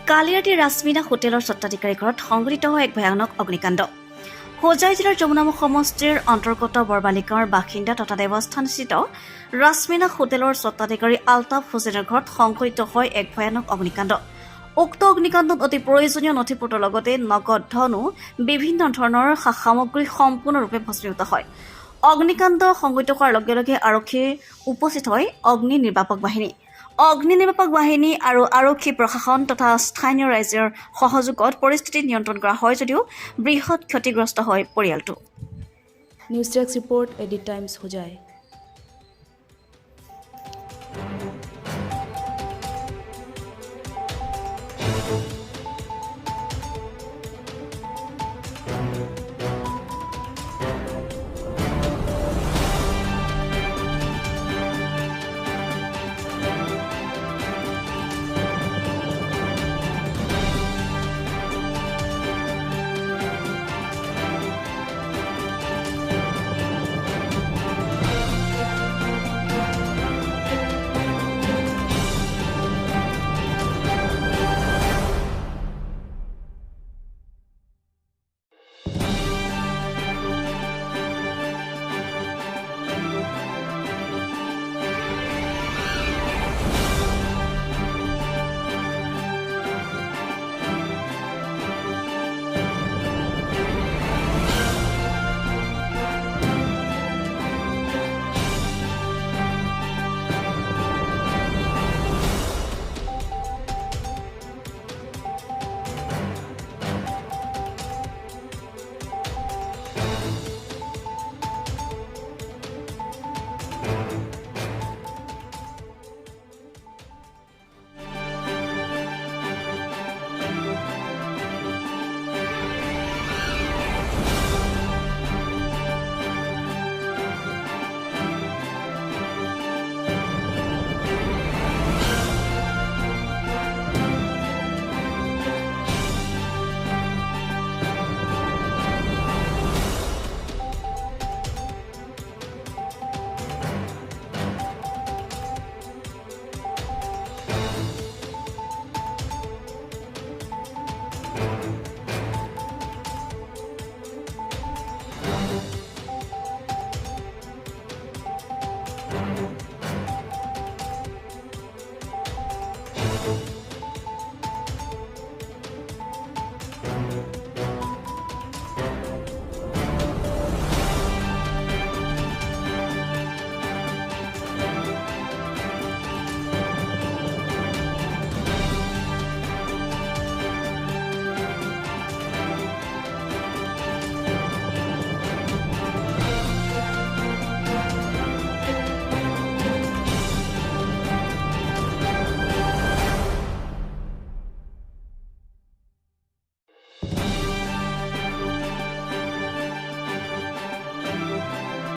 কালি ৰাতি ৰাশ্মিনা হোটেলৰ স্বত্বাধিকাৰী ঘৰত সংঘটিত হয় এক ভয়ানক অগ্নিকাণ্ড। হোজাই জিলাৰ যমুনামুখ সমষ্টিৰ অন্তৰ্গত বৰবালি গাঁৱৰ বাসিন্দা তথা দেৱস্থানস্থিত ৰাশ্মিনা হোটেলৰ স্বত্বাধিকাৰী আলতাফ হুছেইনৰ ঘৰত সংঘটিত হয় এক ভয়ানক অগ্নিকাণ্ড। উক্ত অগ্নিকাণ্ডত অতি প্ৰয়োজনীয় নথিপত্ৰৰ লগতে নগদ ধনো বিভিন্ন ধৰণৰ সামগ্ৰী সম্পূৰ্ণৰূপে ভস্মীভূত হয়। অগ্নিকাণ্ড সংঘটিত হোৱাৰ লগে লগে আৰক্ষীৰ উপস্থিত হয় অগ্নি নিৰ্বাপক বাহিনী আৰু আৰক্ষী প্ৰশাসন তথা স্থানীয় ৰাইজৰ সহযোগত পৰিস্থিতি নিয়ন্ত্ৰণ কৰা হয় যদিও বৃহৎ ক্ষতিগ্ৰস্ত হয় পৰিয়ালটো। News desk report edit times Hojai.